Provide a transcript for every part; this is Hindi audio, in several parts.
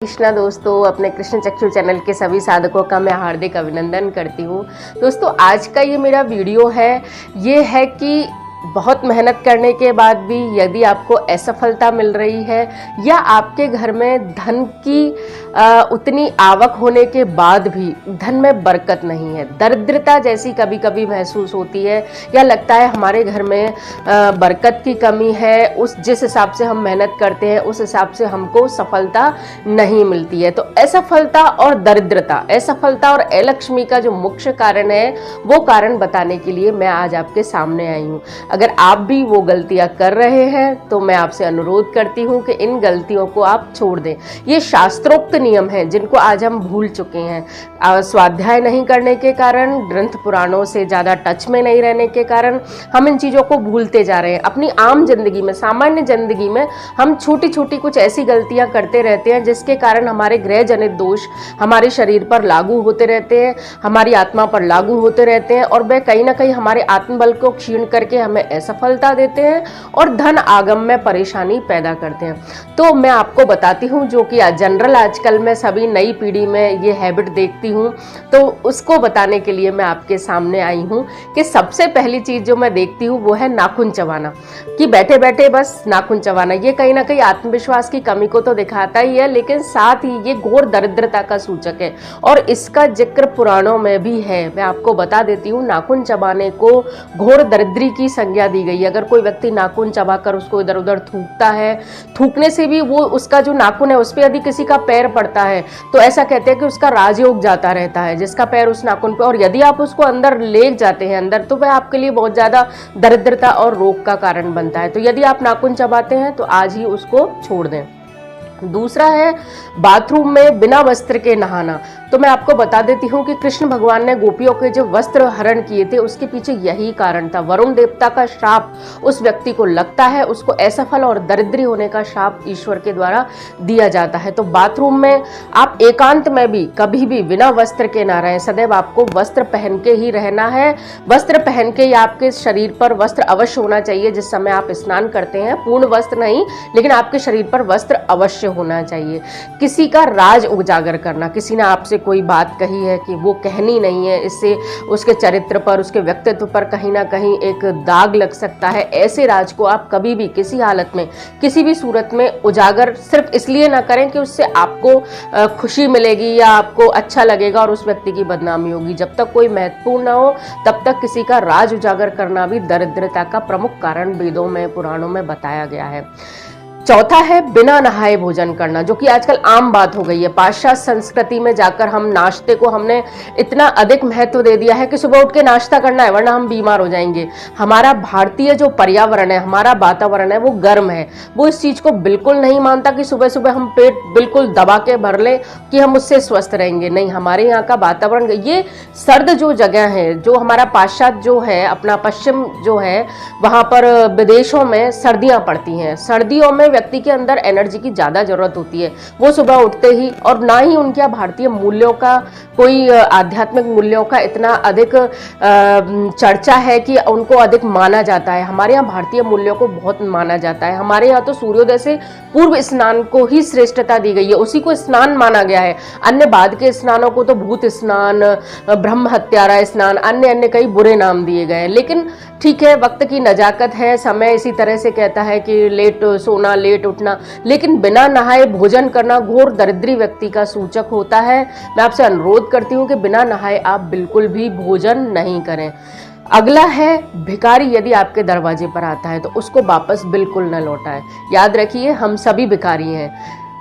कृष्णा दोस्तों, अपने कृष्ण चक्षु चैनल के सभी साधकों का मैं हार्दिक अभिनंदन करती हूँ। दोस्तों, आज का ये मेरा वीडियो है, ये है कि बहुत मेहनत करने के बाद भी यदि आपको असफलता मिल रही है या आपके घर में धन की उतनी आवक होने के बाद भी धन में बरकत नहीं है, दरिद्रता जैसी कभी कभी महसूस होती है या लगता है हमारे घर में बरकत की कमी है, उस जिस हिसाब से हम मेहनत करते हैं उस हिसाब से हमको सफलता नहीं मिलती है। तो असफलता और दरिद्रता, असफलता और अलक्ष्मी का जो मुख्य कारण है वो कारण बताने के लिए मैं आज आपके सामने आई हूँ। अगर आप भी वो गलतियां कर रहे हैं तो मैं आपसे अनुरोध करती हूँ कि इन गलतियों को आप छोड़ दें। ये शास्त्रोक्त नियम हैं जिनको आज हम भूल चुके हैं। स्वाध्याय नहीं करने के कारण, ग्रंथ पुराणों से ज़्यादा टच में नहीं रहने के कारण हम इन चीज़ों को भूलते जा रहे हैं। अपनी आम जिंदगी में, सामान्य जिंदगी में हम छोटी छोटी कुछ ऐसी गलतियां करते रहते हैं जिसके कारण हमारे ग्रह जनित दोष हमारे शरीर पर लागू होते रहते हैं, हमारी आत्मा पर लागू होते रहते हैं और वह कहीं ना कहीं हमारे आत्मबल को क्षीण करके हमें असफलता देते हैं और धन आगम में परेशानी पैदा करते हैं। तो मैं आपको बताती हूँ, जो कि जनरल आजकल मैं सभी नई पीढ़ी में ये हैबिट देखती हूँ, तो उसको बताने के लिए मैं आपके सामने आई हूँ कि सबसे पहली चीज जो मैं देखती हूँ वो है नाखून चबाना, कि बैठे बैठे बस नाखून चबाना। ये कहीं ना कहीं आत्मविश्वास की कमी को तो दिखाता ही है, लेकिन साथ ही ये घोर दरिद्रता का सूचक है और इसका जिक्र पुराणों में भी है। मैं आपको बता देती हूँ, नाखून चबाने को घोर दरिद्री की संज्ञा दी गई है। अगर कोई व्यक्ति नाखून चबाकर उसको इधर उधर थूकता है, थूकने से भी वो उसका जो नाखून है उस पर यदि किसी का पैर पड़ता है तो ऐसा कहते हैं कि उसका राजयोग जाता रहता है, जिसका पैर उस नाखून पे, और यदि आप उसको अंदर ले जाते हैं अंदर, तो वह आपके लिए बहुत ज्यादा दरिद्रता और रोग का कारण बनता है। तो यदि आप नाखून चबाते हैं तो आज ही उसको छोड़ दें। दूसरा है बाथरूम में बिना वस्त्र के नहाना। तो मैं आपको बता देती हूँ कि कृष्ण भगवान ने गोपियों के जो वस्त्र हरण किए थे उसके पीछे यही कारण था। वरुण देवता का श्राप उस व्यक्ति को लगता है, उसको असफल और दरिद्री होने का श्राप ईश्वर के द्वारा दिया जाता है। तो बाथरूम में आप एकांत में भी कभी भी बिना वस्त्र के ना रहें, सदैव आपको वस्त्र पहन के ही रहना है। वस्त्र पहन के या आपके शरीर पर वस्त्र अवश्य होना चाहिए जिस समय आप स्नान करते हैं, पूर्ण वस्त्र नहीं, लेकिन आपके शरीर पर वस्त्र अवश्य होना चाहिए। किसी का राज उजागर करना, किसी ने आपसे कोई बात कही है कि वो कहनी नहीं है, इससे उसके चरित्र पर, उसके व्यक्तित्व पर कहीं ना कहीं एक दाग लग सकता है, ऐसे राज को आप कभी भी किसी हालत में, किसी भी सूरत में उजागर सिर्फ इसलिए ना करें कि उससे आपको खुशी मिलेगी या आपको अच्छा लगेगा और उस व्यक्ति की बदनामी होगी। जब तक कोई महत्वपूर्ण ना हो तब तक किसी का राज उजागर करना भी दरिद्रता का प्रमुख कारण वेदों में, पुराणों में बताया गया है। चौथा है बिना नहाए भोजन करना, जो कि आजकल आम बात हो गई है। पाश्चात्य संस्कृति में जाकर हम नाश्ते को हमने इतना अधिक महत्व दे दिया है कि सुबह उठ के नाश्ता करना है वरना हम बीमार हो जाएंगे। हमारा भारतीय जो पर्यावरण है, हमारा वातावरण है, वो गर्म है, वो इस चीज को बिल्कुल नहीं मानता कि सुबह सुबह हम पेट बिल्कुल दबा के भर लें कि हम उससे स्वस्थ रहेंगे। नहीं, हमारे यहाँ का वातावरण, ये सर्द जो जगह है, जो हमारा पाश्चात्य जो है, अपना पश्चिम जो है, वहां पर विदेशों में सर्दियां पड़ती हैं। सर्दियों में व्यक्ति के अंदर एनर्जी की ज्यादा जरूरत होती है। वो सुबह उठते ही, और ना ही उनके भारतीय मूल्यों का, कोई आध्यात्मिक मूल्यों का इतना अधिक चर्चा है कि उनको अधिक माना जाता है। हमारे यहाँ भारतीय मूल्यों को बहुत माना जाता है। हमारे यहाँ तो सूर्योदय से पूर्व स्नान को ही श्रेष्ठता दी गई है, उसी को स्नान माना गया है। अन्य बाद के स्नानों को तो भूत स्नान, ब्रह्म हत्यारा स्नान, अन्य अन्य कई बुरे नाम दिए गए हैं। लेकिन ठीक है, वक्त की नजाकत है, समय इसी तरह से कहता है कि लेट सोना, लेट उठना, लेकिन बिना नहाए भोजन करना घोर दरिद्री व्यक्ति का सूचक होता है। मैं आपसे अनुरोध करती हूँ कि बिना नहाए आप बिल्कुल भी भोजन नहीं करें। अगला है भिखारी यदि आपके दरवाजे पर आता है तो उसको वापस बिल्कुल न लौटाएं। याद रखिए, हम सभी भिखारी हैं।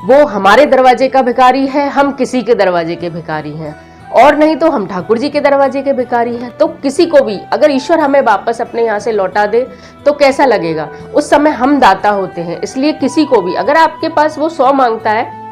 वो हमारे दरवाजे का भिखारी है, हम किसी के दरवाजे के भिखारी हैं, और नहीं तो हम ठाकुर जी के दरवाजे के भिखारी हैं। तो किसी को भी अगर ईश्वर हमें वापस अपने यहाँ से लौटा दे तो कैसा लगेगा? उस समय हम दाता होते हैं। इसलिए किसी को भी, अगर आपके पास वो 100 मांगता है,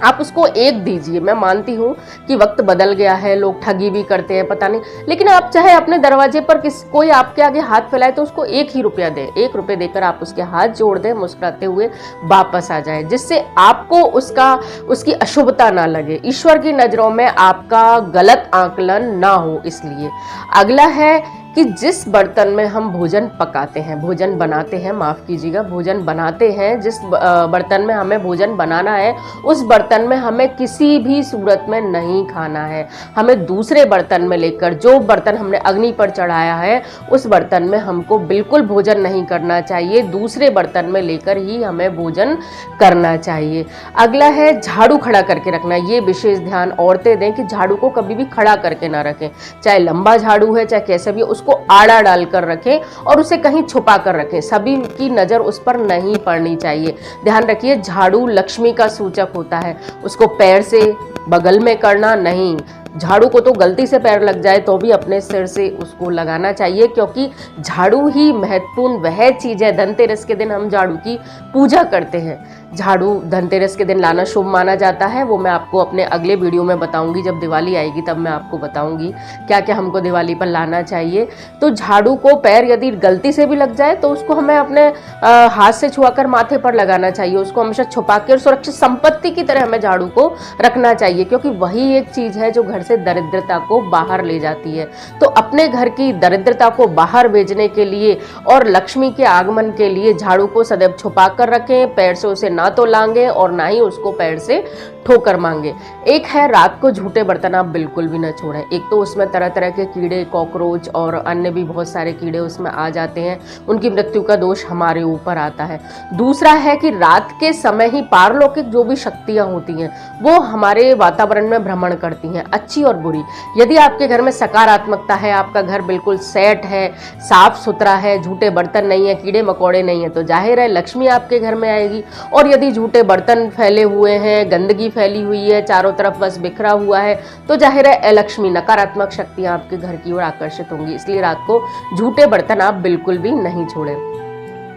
आप उसको 1 दीजिए। मैं मानती हूँ कि वक्त बदल गया है, लोग ठगी भी करते हैं, पता नहीं, लेकिन आप चाहे अपने दरवाजे पर कोई आपके आगे हाथ फैलाए तो उसको 1 ही रुपया दें। 1 रुपये देकर आप उसके हाथ जोड़ दें, मुस्कुराते हुए वापस आ जाए, जिससे आपको उसकी अशुभता ना लगे, ईश्वर की नजरों में आपका गलत आकलन ना हो। इसलिए अगला है कि जिस बर्तन में हम भोजन पकाते हैं, भोजन बनाते हैं, माफ़ कीजिएगा, भोजन बनाते हैं, जिस बर्तन में हमें भोजन बनाना है उस बर्तन में हमें किसी भी सूरत में नहीं खाना है। हमें दूसरे बर्तन में लेकर, जो बर्तन हमने अग्नि पर चढ़ाया है उस बर्तन में हमको बिल्कुल भोजन नहीं करना चाहिए, दूसरे बर्तन में लेकर ही हमें भोजन करना चाहिए। अगला है झाड़ू खड़ा करके रखना। ये विशेष ध्यान औरतें दें कि झाड़ू को कभी भी खड़ा करके ना रखें, चाहे लंबा झाड़ू है चाहे कैसे भी, उसको आड़ा डालकर रखें और उसे कहीं छुपा कर रखें, सभी की नज़र उस पर नहीं पड़नी चाहिए। ध्यान रखिए, झाड़ू लक्ष्मी का सूचक होता है, उसको पैर से बगल में करना नहीं। झाड़ू को तो गलती से पैर लग जाए तो भी अपने सिर से उसको लगाना चाहिए, क्योंकि झाड़ू ही महत्वपूर्ण वह चीज़ है। धनतेरस के दिन हम झाड़ू की पूजा करते हैं। झाड़ू धनतेरस के दिन लाना शुभ माना जाता है, वो मैं आपको अपने अगले वीडियो में बताऊंगी। जब दिवाली आएगी तब मैं आपको बताऊंगी क्या क्या हमको दिवाली पर लाना चाहिए। तो झाड़ू को पैर यदि गलती से भी लग जाए तो उसको हमें अपने हाथ से छुआकर माथे पर लगाना चाहिए, उसको हमेशा छुपा के और सुरक्षित संपत्ति की तरह हमें झाड़ू को रखना चाहिए, क्योंकि वही एक चीज़ है जो घर से दरिद्रता को बाहर ले जाती है। तो अपने घर की दरिद्रता को बाहर भेजने के लिए और लक्ष्मी के आगमन के लिए झाड़ू को सदैव छुपा कर रखें, पैर से उसे ना तो लांगे और ना ही उसको पैर से ठोकर मांगे। एक है, रात को झूठे बर्तन आप बिल्कुल भी ना छोड़ें। एक तो उसमें तरह तरह के कीड़े, कॉकरोच और अन्य भी बहुत सारे कीड़े उसमें आ जाते हैं, उनकी मृत्यु का दोष हमारे ऊपर आता है। दूसरा है कि रात के समय ही पारलौकिक जो भी शक्तियां होती हैं वो हमारे वातावरण में भ्रमण करती हैं, अच्छी और बुरी। यदि आपके घर में सकारात्मकता है, आपका घर बिल्कुल सेट है, साफ सुथरा है, झूठे बर्तन नहीं है, कीड़े मकोड़े नहीं है, तो जाहिर है लक्ष्मी आपके घर में आएगी। और यदि झूठे बर्तन फैले हुए हैं, गंदगी फैली हुई है, चारों तरफ बस बिखरा हुआ है, तो जाहिर है अलक्ष्मी, नकारात्मक शक्तियां आपके घर की ओर आकर्षित होंगी। इसलिए रात को झूठे बर्तन आप बिल्कुल भी नहीं छोड़ें।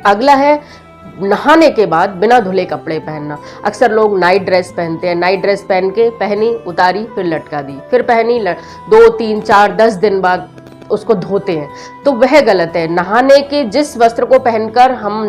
अगला है, नहाने के बाद बिना धुले कपड़े पहनना। अक्सर लोग नाइट ड्रेस पहनते हैं, नाइट ड्रेस पहन के पहनी, उतारी, फिर लटका दी, फिर पहनी, 2, 3, 4, 10 दिन बाद उसको धोते हैं, तो वह गलत है। नहाने के जिस वस्त्र को पहनकर हम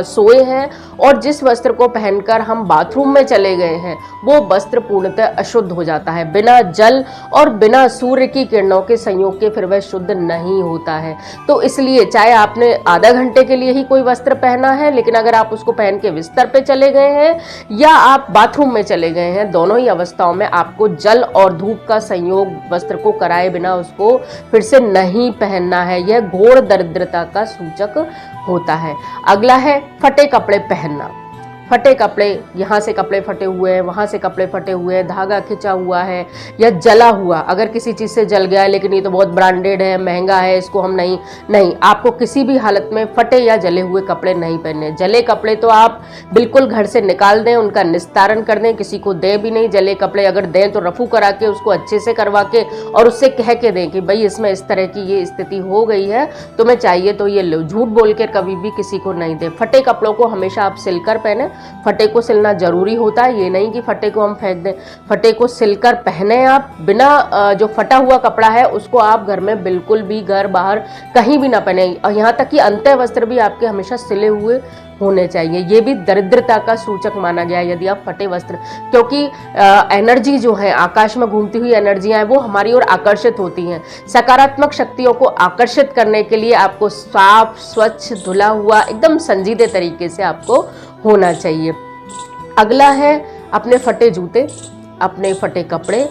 सोए हैं और जिस वस्त्र को पहनकर हम बाथरूम में चले गए हैं वो वस्त्र पूर्णतः अशुद्ध हो जाता है। बिना जल और बिना सूर्य की किरणों के संयोग के फिर वह शुद्ध नहीं होता है। तो इसलिए चाहे आपने आधा घंटे के लिए ही कोई वस्त्र पहना है, लेकिन अगर आप उसको पहन के बिस्तर पे चले गए हैं या आप बाथरूम में चले गए हैं, दोनों ही अवस्थाओं में आपको जल और धूप का संयोग वस्त्र को कराए बिना उसको फिर से नहीं पहनना है। यह घोर दरिद्रता का सूचक होता है। अगला है, फटे कपड़े पहनना। फटे कपड़े, यहाँ से कपड़े फटे हुए हैं, वहाँ से कपड़े फटे हुए हैं, धागा खिंचा हुआ है या जला हुआ, अगर किसी चीज़ से जल गया है लेकिन ये तो बहुत ब्रांडेड है, महंगा है, इसको हम नहीं, आपको किसी भी हालत में फटे या जले हुए कपड़े नहीं पहनने। जले कपड़े तो आप बिल्कुल घर से निकाल दें, उनका निस्तारण कर दें, किसी को दें भी नहीं। जले कपड़े अगर दें तो रफू करा के उसको अच्छे से करवा के और उससे कह के दें कि भाई इसमें इस तरह की ये स्थिति हो गई है, तुम्हें चाहिए तो ये लो। झूठ बोल के कभी भी किसी को नहीं दें। फटे कपड़ों को हमेशा आप सिलकर पहने। फटे को सिलना जरूरी होता है, ये नहीं कि फटे को हम फेंक दें। फटे को सिलकर पहने आप। बिना जो फटा हुआ कपड़ा है उसको आप घर में बिल्कुल भी, घर बाहर कहीं भी ना पहने। और यहाँ तक कि अंत्य वस्त्र भी आपके हमेशा सिले हुए होने चाहिए। ये भी दरिद्रता का सूचक माना गया है यदि आप फटे वस्त्र, क्योंकि एनर्जी जो है, आकाश में घूमती हुई एनर्जियां हैं, वो हमारी ओर आकर्षित होती हैं। सकारात्मक शक्तियों को आकर्षित करने के लिए आपको साफ, स्वच्छ, धुला हुआ, एकदम संजीदे तरीके से आपको होना चाहिए। अगला है, अपने फटे जूते, अपने फटे कपड़े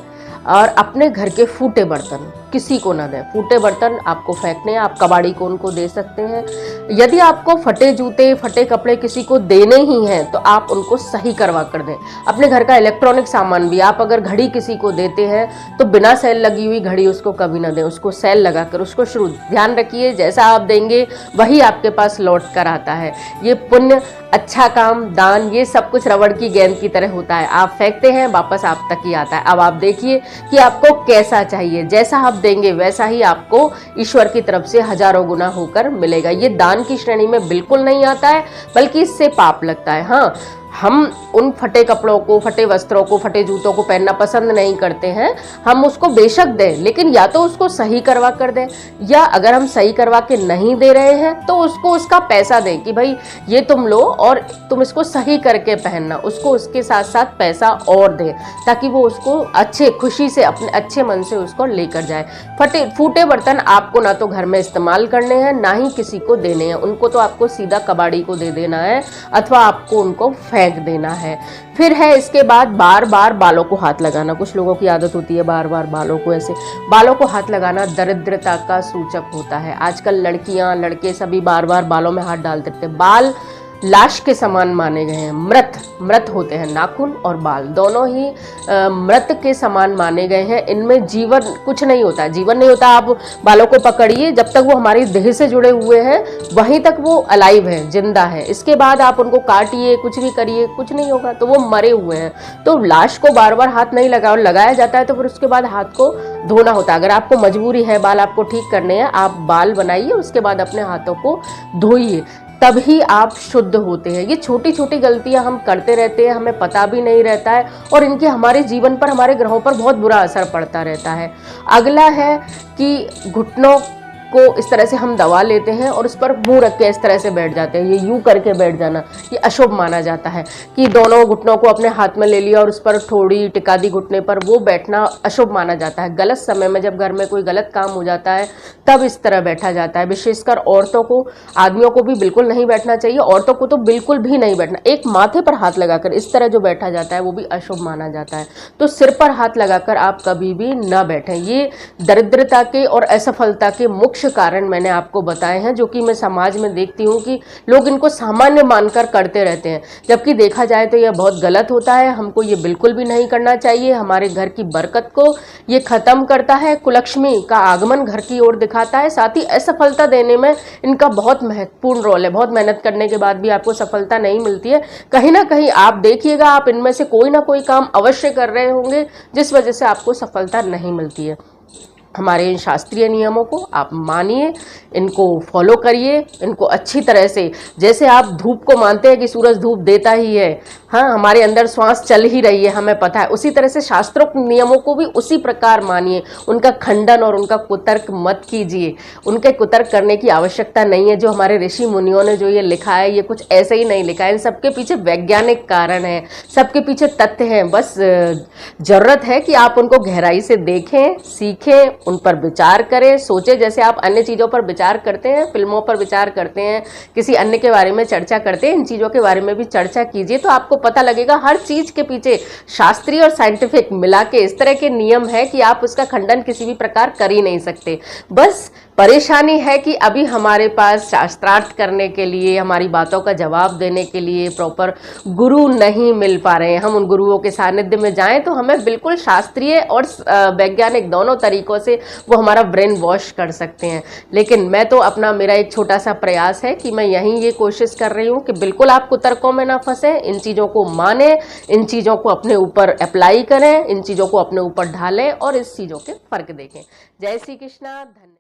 और अपने घर के फूटे बर्तन किसी को ना दें। फूटे बर्तन आपको फेंकने हैं, आप कबाड़ी को उनको दे सकते हैं। यदि आपको फटे जूते, फटे कपड़े किसी को देने ही हैं तो आप उनको सही करवा कर दें। अपने घर का इलेक्ट्रॉनिक सामान भी, आप अगर घड़ी किसी को देते हैं तो बिना सेल लगी हुई घड़ी उसको कभी ना दें, उसको सेल लगाकर उसको शुरू। ध्यान रखिए, जैसा आप देंगे वही आपके पास लौट कर आता है। ये पुण्य, अच्छा काम, दान, ये सब कुछ रबड़ की गेंद की तरह होता है। आप फेंकते हैं, वापस आप तक ही आता है। अब आप देखिए कि आपको कैसा चाहिए, जैसा आप देंगे वैसा ही आपको ईश्वर की तरफ से हजारों गुना होकर मिलेगा। ये दान की श्रेणी में बिल्कुल नहीं आता है, बल्कि इससे पाप लगता है। हाँ, हम उन फटे कपड़ों को, फटे वस्त्रों को, फटे जूतों को पहनना पसंद नहीं करते हैं, हम उसको बेशक दें, लेकिन या तो उसको सही करवा कर दें, या अगर हम सही करवा के नहीं दे रहे हैं तो उसको उसका पैसा दें कि भाई ये तुम लो और तुम इसको सही करके पहनना, उसको उसके साथ साथ पैसा और दें ताकि वो उसको अच्छे खुशी से अपने अच्छे मन से उसको लेकर जाए। फूटे बर्तन आपको ना तो घर में इस्तेमाल करने हैं, ना ही किसी को देने हैं, उनको तो आपको सीधा कबाड़ी को दे देना है अथवा आपको उनको फेंक देना है। फिर है इसके बाद बार बार बालों को हाथ लगाना। कुछ लोगों की आदत होती है बार बार बालों को ऐसे, बालों को हाथ लगाना दरिद्रता का सूचक होता है। आजकल लड़कियां लड़के सभी बार बार बालों में हाथ डाल देते हैं। बाल लाश के समान माने गए हैं, मृत होते हैं। नाखून और बाल दोनों ही मृत के समान माने गए हैं, इनमें जीवन कुछ नहीं होता, जीवन नहीं होता। आप बालों को पकड़िए, जब तक वो हमारी देह से जुड़े हुए हैं वहीं तक वो अलाइव है, जिंदा है। इसके बाद आप उनको काटिए, कुछ भी करिए, कुछ नहीं होगा, तो वो मरे हुए हैं। तो लाश को बार बार हाथ नहीं लगाया जाता है, तो फिर उसके बाद हाथ को धोना होता है। अगर आपको मजबूरी है बाल आपको ठीक करने हैं, आप बाल बनाइए, उसके बाद अपने हाथों को धोइए, तभी आप शुद्ध होते हैं। ये छोटी छोटी गलतियां हम करते रहते हैं, हमें पता भी नहीं रहता है और इनके हमारे जीवन पर, हमारे ग्रहों पर बहुत बुरा असर पड़ता रहता है। अगला है कि घुटनों को इस तरह से हम दबा लेते हैं और उस पर मुंह रख के इस तरह से बैठ जाते हैं। ये यूं करके बैठ जाना ये अशुभ माना जाता है कि दोनों घुटनों को अपने हाथ में ले लिया और उस पर थोड़ी टिका दी घुटने पर, वो बैठना अशुभ माना जाता है। गलत समय में जब घर में कोई गलत काम हो जाता है तब इस तरह बैठा जाता है। विशेषकर औरतों को, आदमियों को भी बिल्कुल नहीं बैठना चाहिए, औरतों को तो बिल्कुल भी नहीं बैठना। एक माथे पर हाथ लगाकर इस तरह जो बैठा जाता है वो भी अशुभ माना जाता है। तो सिर पर हाथ लगाकर आप कभी भी ना बैठें। ये दरिद्रता के और असफलता के मुख्य कारण मैंने आपको बताए हैं, जो कि मैं समाज में देखती हूँ कि लोग इनको सामान्य मानकर करते रहते हैं, जबकि देखा जाए तो यह बहुत गलत होता है। हमको ये बिल्कुल भी नहीं करना चाहिए। हमारे घर की बरकत को ये खत्म करता है, कुलक्ष्मी का आगमन घर की ओर दिखाता है, साथ ही असफलता देने में इनका बहुत महत्वपूर्ण रोल है। बहुत मेहनत करने के बाद भी आपको सफलता नहीं मिलती है, कहीं ना कहीं आप देखिएगा, आप इनमें से कोई ना कोई काम अवश्य कर रहे होंगे जिस वजह से आपको सफलता नहीं मिलती है। हमारे इन शास्त्रीय नियमों को आप मानिए, इनको फॉलो करिए, इनको अच्छी तरह से, जैसे आप धूप को मानते हैं कि सूरज धूप देता ही है, हाँ, हमारे अंदर श्वास चल ही रही है, हमें पता है, उसी तरह से शास्त्रोक्त नियमों को भी उसी प्रकार मानिए। उनका खंडन और उनका कुतर्क मत कीजिए, उनके कुतर्क करने की आवश्यकता नहीं है। जो हमारे ऋषि मुनियों ने जो ये लिखा है, ये कुछ ऐसे ही नहीं लिखा है, इन सबके पीछे वैज्ञानिक कारण है, सबके पीछे तथ्य हैं। बस जरूरत है कि आप उनको गहराई से देखें, सीखें, उन पर विचार करें, सोचें। जैसे आप अन्य चीज़ों पर विचार करते हैं, फिल्मों पर विचार करते हैं, किसी अन्य के बारे में चर्चा करते हैं, इन चीज़ों के बारे में भी चर्चा कीजिए, तो आपको पता लगेगा हर चीज़ के पीछे शास्त्रीय और साइंटिफिक मिला के इस तरह के नियम है कि आप उसका खंडन किसी भी प्रकार कर ही नहीं सकते। बस परेशानी है कि अभी हमारे पास शास्त्रार्थ करने के लिए, हमारी बातों का जवाब देने के लिए प्रॉपर गुरु नहीं मिल पा रहे हैं। हम उन गुरुओं के सानिध्य में जाएं तो हमें बिल्कुल शास्त्रीय और वैज्ञानिक दोनों तरीकों से वो हमारा ब्रेन वॉश कर सकते हैं। लेकिन मैं तो मेरा एक छोटा सा प्रयास है कि मैं यहीं ये कोशिश कर रही हूँ कि बिल्कुल आप कुतर्कों में ना फंसें, इन चीज़ों को माने, इन चीज़ों को अपने ऊपर अप्लाई करें, इन चीज़ों को अपने ऊपर ढालें और इस चीज़ों के फर्क देखें। जय श्री कृष्णा। धन्यवाद।